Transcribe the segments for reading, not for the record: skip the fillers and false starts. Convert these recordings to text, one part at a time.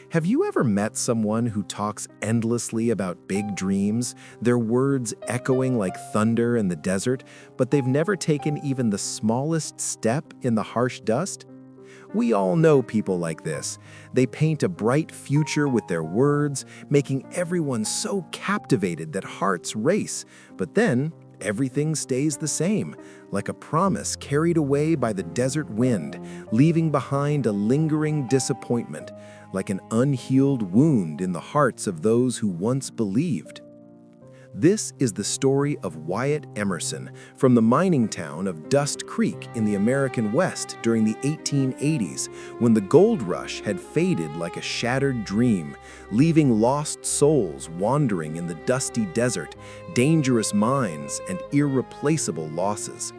Have you ever met someone who talks endlessly about big dreams, their words echoing like thunder in the desert, but they've never taken even the smallest step in the harsh dust? We all know people like this. They paint a bright future with their words, making everyone so captivated that hearts race. But then, everything stays the same, like a promise carried away by the desert wind, leaving behind a lingering disappointment, like an unhealed wound in the hearts of those who once believed. This is the story of Wyatt Emerson from the mining town of Dust Creek in the American West during the 1880s, when the gold rush had faded like a shattered dream, leaving lost souls wandering in the dusty desert, dangerous mines, and irreplaceable losses.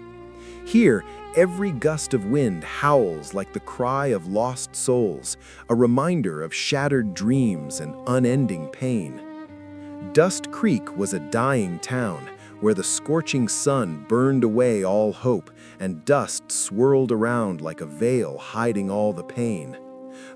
Here, every gust of wind howls like the cry of lost souls, a reminder of shattered dreams and unending pain. Dust Creek was a dying town where the scorching sun burned away all hope and dust swirled around like a veil hiding all the pain.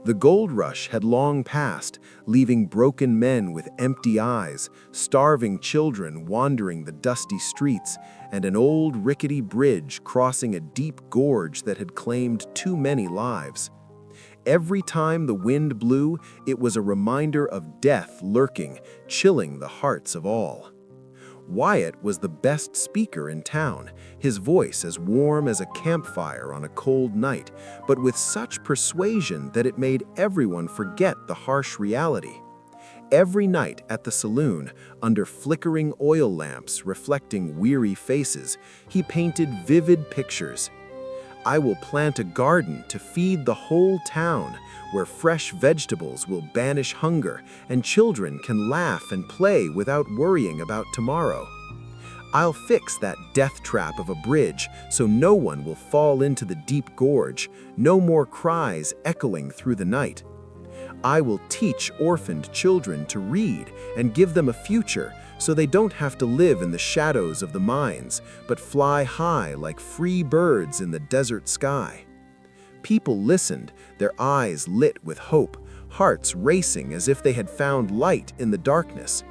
The gold rush had long passed, leaving broken men with empty eyes, starving children wandering the dusty streets, and an old rickety bridge crossing a deep gorge that had claimed too many lives. Every time the wind blew, it was a reminder of death lurking, chilling the hearts of all. Wyatt was the best speaker in town, his voice as warm as a campfire on a cold night, but with such persuasion that it made everyone forget the harsh reality. Every night at the saloon, under flickering oil lamps reflecting weary faces, he painted vivid pictures. I will plant a garden to feed the whole town, where fresh vegetables will banish hunger and children can laugh and play without worrying about tomorrow. I'll fix that death trap of a bridge so no one will fall into the deep gorge, no more cries echoing through the night. I will teach orphaned children to read and give them a future so they don't have to live in the shadows of the mines, but fly high like free birds in the desert sky. People listened, their eyes lit with hope, hearts racing as if they had found light in the darkness.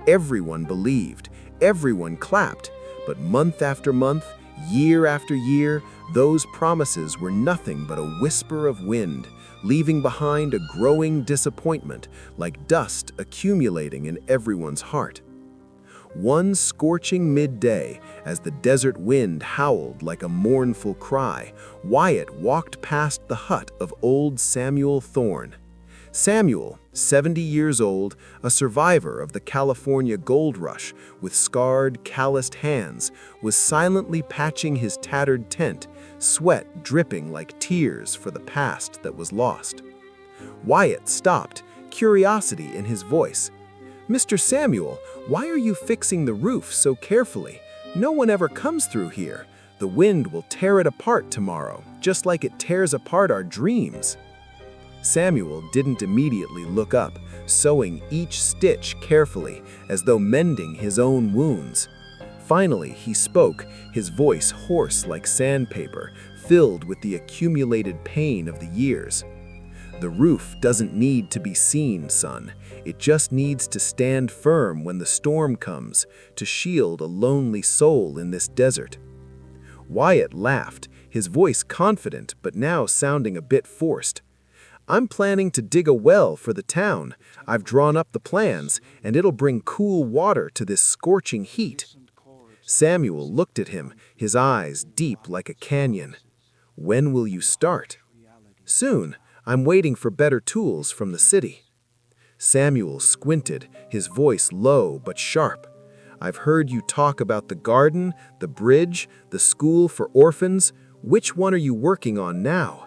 Everyone believed, everyone clapped, but month after month, year after year, those promises were nothing but a whisper of wind, leaving behind a growing disappointment like dust accumulating in everyone's heart. One scorching midday, as the desert wind howled like a mournful cry, Wyatt walked past the hut of old Samuel Thorne. Samuel, 70 years old, a survivor of the California gold rush, with scarred, calloused hands, was silently patching his tattered tent, sweat dripping like tears for the past that was lost. Wyatt stopped, curiosity in his voice. "Mr. Samuel, why are you fixing the roof so carefully? No one ever comes through here. The wind will tear it apart tomorrow, just like it tears apart our dreams." Samuel didn't immediately look up, sewing each stitch carefully, as though mending his own wounds. Finally, he spoke, his voice hoarse like sandpaper, filled with the accumulated pain of the years. "The roof doesn't need to be seen, son. It just needs to stand firm when the storm comes, to shield a lonely soul in this desert." Wyatt laughed, his voice confident but now sounding a bit forced. "I'm planning to dig a well for the town. I've drawn up the plans, and it'll bring cool water to this scorching heat." Samuel looked at him, his eyes deep like a canyon. "When will you start?" "Soon. I'm waiting for better tools from the city." Samuel squinted, his voice low but sharp. "I've heard you talk about the garden, the bridge, the school for orphans. Which one are you working on now?"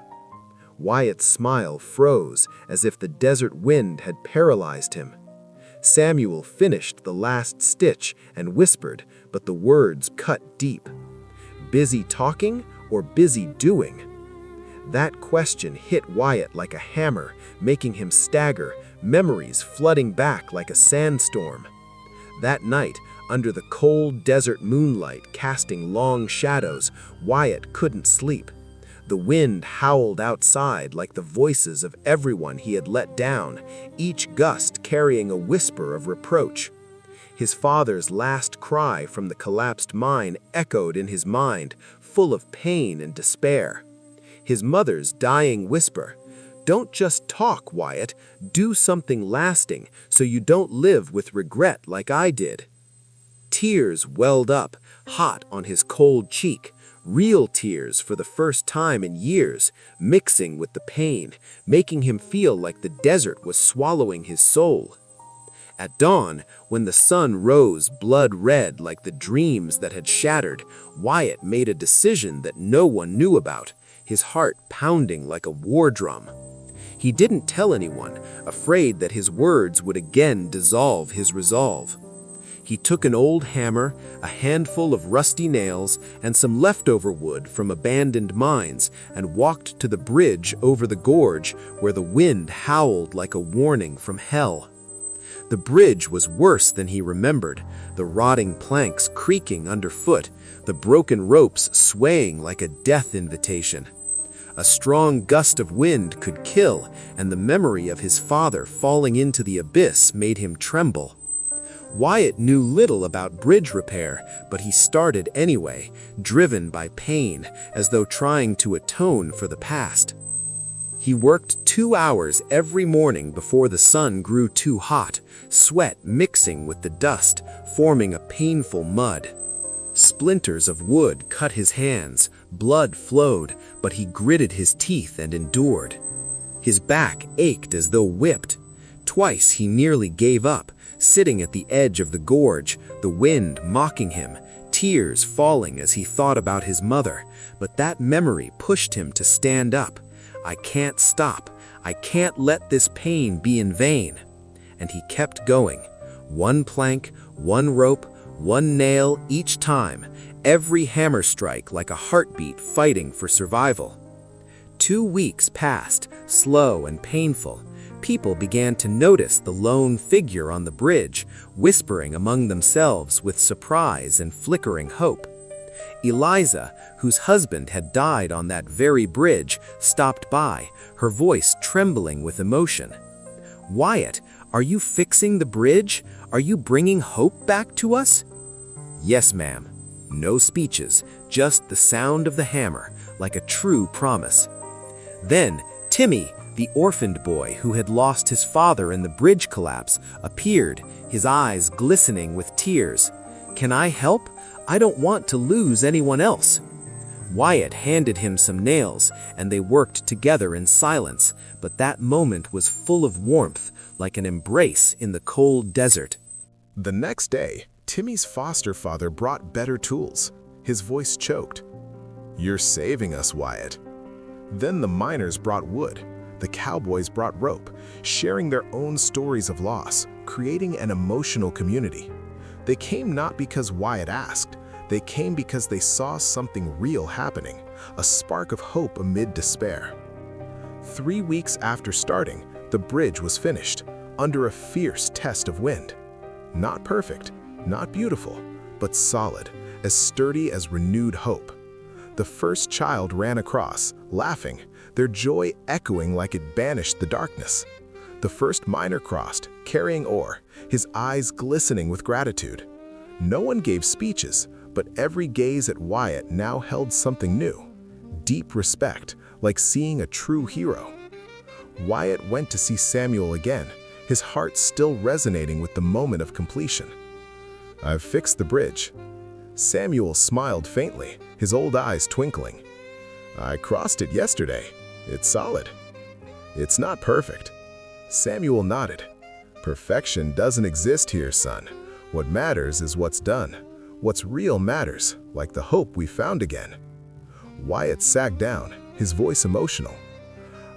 Wyatt's smile froze, as if the desert wind had paralyzed him. Samuel finished the last stitch and whispered, but the words cut deep. "Busy talking or busy doing?" That question hit Wyatt like a hammer, making him stagger, memories flooding back like a sandstorm. That night, under the cold desert moonlight casting long shadows, Wyatt couldn't sleep. The wind howled outside like the voices of everyone he had let down, each gust carrying a whisper of reproach. His father's last cry from the collapsed mine echoed in his mind, full of pain and despair. His mother's dying whisper, "Don't just talk, Wyatt. Do something lasting so you don't live with regret like I did." Tears welled up, hot on his cold cheek, real tears for the first time in years, mixing with the pain, making him feel like the desert was swallowing his soul. At dawn, when the sun rose blood red like the dreams that had shattered, Wyatt made a decision that no one knew about, his heart pounding like a war drum. He didn't tell anyone, afraid that his words would again dissolve his resolve. He took an old hammer, a handful of rusty nails, and some leftover wood from abandoned mines and walked to the bridge over the gorge where the wind howled like a warning from hell. The bridge was worse than he remembered, the rotting planks creaking underfoot, the broken ropes swaying like a death invitation. A strong gust of wind could kill, and the memory of his father falling into the abyss made him tremble. Wyatt knew little about bridge repair, but he started anyway, driven by pain, as though trying to atone for the past. He worked 2 hours every morning before the sun grew too hot, sweat mixing with the dust, forming a painful mud. Splinters of wood cut his hands, blood flowed, but he gritted his teeth and endured. His back ached as though whipped. Twice he nearly gave up, sitting at the edge of the gorge, the wind mocking him, tears falling as he thought about his mother, but that memory pushed him to stand up. "I can't stop. I can't let this pain be in vain." And he kept going. One plank, one rope, one nail each time, every hammer strike like a heartbeat fighting for survival. 2 weeks passed, slow and painful. People began to notice the lone figure on the bridge, whispering among themselves with surprise and flickering hope. Eliza, whose husband had died on that very bridge, stopped by, her voice trembling with emotion. "Wyatt, are you fixing the bridge? Are you bringing hope back to us?" "Yes, ma'am." No speeches, just the sound of the hammer, like a true promise. Then Timmy, the orphaned boy who had lost his father in the bridge collapse, appeared, his eyes glistening with tears. "Can I help? I don't want to lose anyone else." Wyatt handed him some nails, and they worked together in silence, but that moment was full of warmth, like an embrace in the cold desert. The next day, Timmy's foster father brought better tools. His voice choked. "You're saving us, Wyatt." Then the miners brought wood. The cowboys brought rope, sharing their own stories of loss, creating an emotional community. They came not because Wyatt asked, they came because they saw something real happening, a spark of hope amid despair. 3 weeks after starting, the bridge was finished, under a fierce test of wind. Not perfect, not beautiful, but solid, as sturdy as renewed hope. The first child ran across, laughing, their joy echoing like it banished the darkness. The first miner crossed, carrying ore, his eyes glistening with gratitude. No one gave speeches, but every gaze at Wyatt now held something new. Deep respect, like seeing a true hero. Wyatt went to see Samuel again, his heart still resonating with the moment of completion. "I've fixed the bridge." Samuel smiled faintly, his old eyes twinkling. "I crossed it yesterday. It's solid." "It's not perfect." Samuel nodded. "Perfection doesn't exist here, son. What matters is what's done. What's real matters, like the hope we found again." Wyatt sagged down, his voice emotional.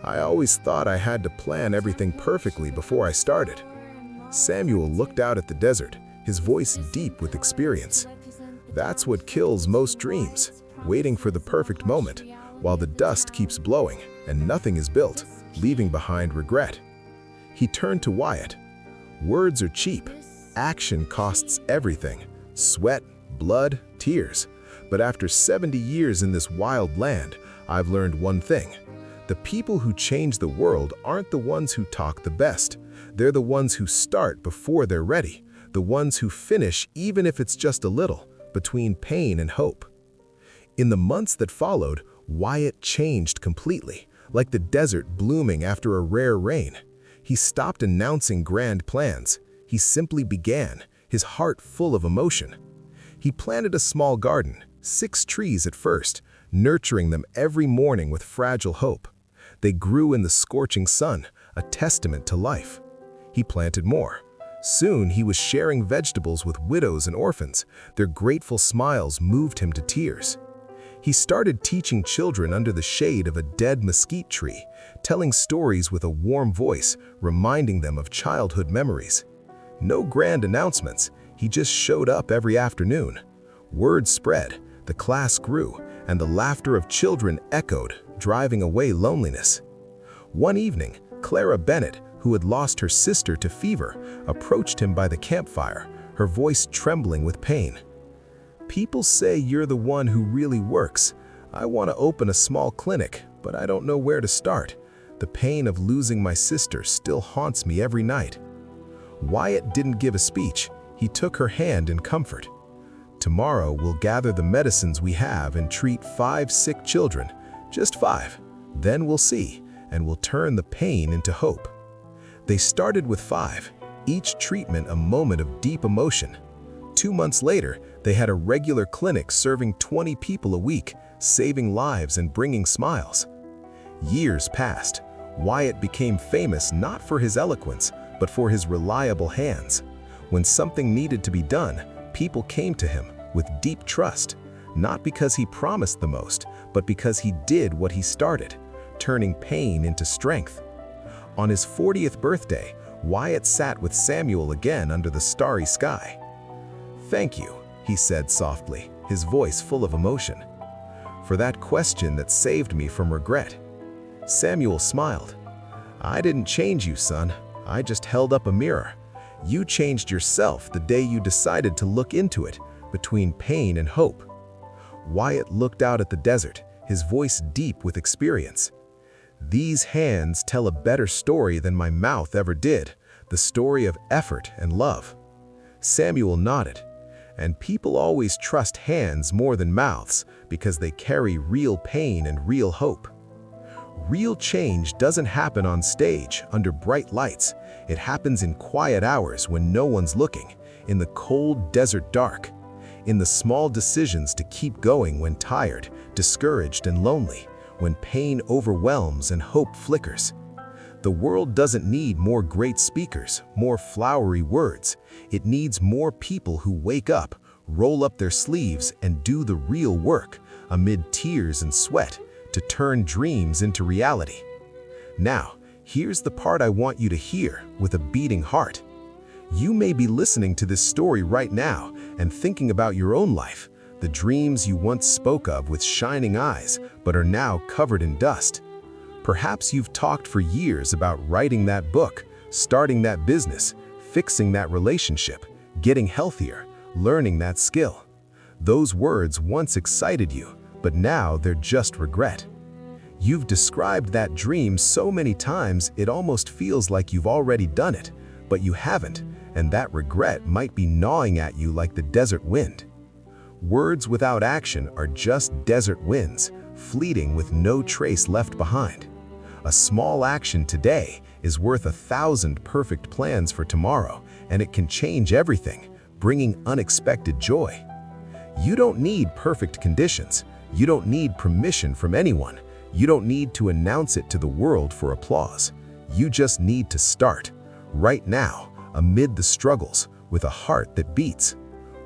"I always thought I had to plan everything perfectly before I started." Samuel looked out at the desert, his voice deep with experience. "That's what kills most dreams, waiting for the perfect moment, while the dust keeps blowing and nothing is built, leaving behind regret." He turned to Wyatt. "Words are cheap. Action costs everything. Sweat, blood, tears. But after 70 years in this wild land, I've learned one thing. The people who change the world aren't the ones who talk the best. They're the ones who start before they're ready, the ones who finish even if it's just a little, between pain and hope. In the months that followed, Wyatt changed completely, like the desert blooming after a rare rain. He stopped announcing grand plans. He simply began, his heart full of emotion. He planted a small garden, 6 trees at first, nurturing them every morning with fragile hope. They grew in the scorching sun, a testament to life. He planted more. Soon he was sharing vegetables with widows and orphans. Their grateful smiles moved him to tears. He started teaching children under the shade of a dead mesquite tree, telling stories with a warm voice, reminding them of childhood memories. No grand announcements, he just showed up every afternoon. Word spread, the class grew, and the laughter of children echoed, driving away loneliness. One evening, Clara Bennett, who had lost her sister to fever, approached him by the campfire, her voice trembling with pain. "People say you're the one who really works. I want to open a small clinic, but I don't know where to start. The pain of losing my sister still haunts me every night." Wyatt didn't give a speech. He took her hand in comfort. "Tomorrow we'll gather the medicines we have and treat 5 sick children. Just 5. Then we'll see, and we'll turn the pain into hope." They started with 5, each treatment a moment of deep emotion. 2 months later, they had a regular clinic serving 20 people a week, saving lives and bringing smiles. Years passed. Wyatt became famous not for his eloquence, but for his reliable hands. When something needed to be done, people came to him with deep trust, not because he promised the most, but because he did what he started, turning pain into strength. On his 40th birthday, Wyatt sat with Samuel again under the starry sky. "Thank you," he said softly, his voice full of emotion, "for that question that saved me from regret." Samuel smiled. "I didn't change you, son. I just held up a mirror. You changed yourself the day you decided to look into it, between pain and hope." Wyatt looked out at the desert, his voice deep with experience. "These hands tell a better story than my mouth ever did, the story of effort and love." Samuel nodded. "And people always trust hands more than mouths because they carry real pain and real hope." Real change doesn't happen on stage, under bright lights. It happens in quiet hours when no one's looking, in the cold desert dark, in the small decisions to keep going when tired, discouraged, and lonely, when pain overwhelms and hope flickers. The world doesn't need more great speakers, more flowery words. It needs more people who wake up, roll up their sleeves, and do the real work, amid tears and sweat, to turn dreams into reality. Now, here's the part I want you to hear with a beating heart. You may be listening to this story right now and thinking about your own life, the dreams you once spoke of with shining eyes but are now covered in dust. Perhaps you've talked for years about writing that book, starting that business, fixing that relationship, getting healthier, learning that skill. Those words once excited you, but now they're just regret. You've described that dream so many times it almost feels like you've already done it, but you haven't, and that regret might be gnawing at you like the desert wind. Words without action are just desert winds, fleeting with no trace left behind. A small action today is worth 1,000 perfect plans for tomorrow, and it can change everything, bringing unexpected joy. You don't need perfect conditions. You don't need permission from anyone. You don't need to announce it to the world for applause. You just need to start, right now, amid the struggles, with a heart that beats.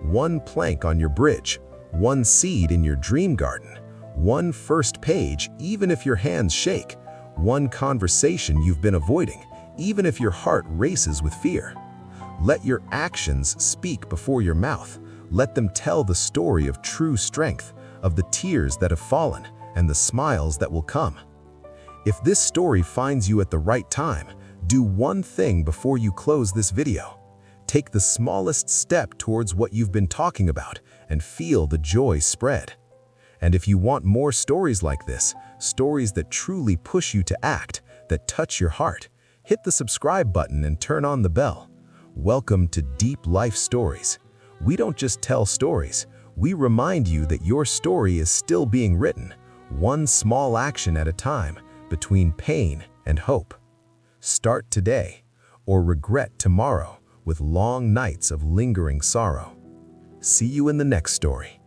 One plank on your bridge, one seed in your dream garden, one first page, even if your hands shake, one conversation you've been avoiding, even if your heart races with fear. Let your actions speak before your mouth. Let them tell the story of true strength, of the tears that have fallen and the smiles that will come. If this story finds you at the right time, do one thing before you close this video. Take the smallest step towards what you've been talking about and feel the joy spread. And if you want more stories like this, stories that truly push you to act, that touch your heart, hit the subscribe button and turn on the bell. Welcome to Deep Life Stories. We don't just tell stories, we remind you that your story is still being written, one small action at a time, between pain and hope. Start today, or regret tomorrow with long nights of lingering sorrow. See you in the next story.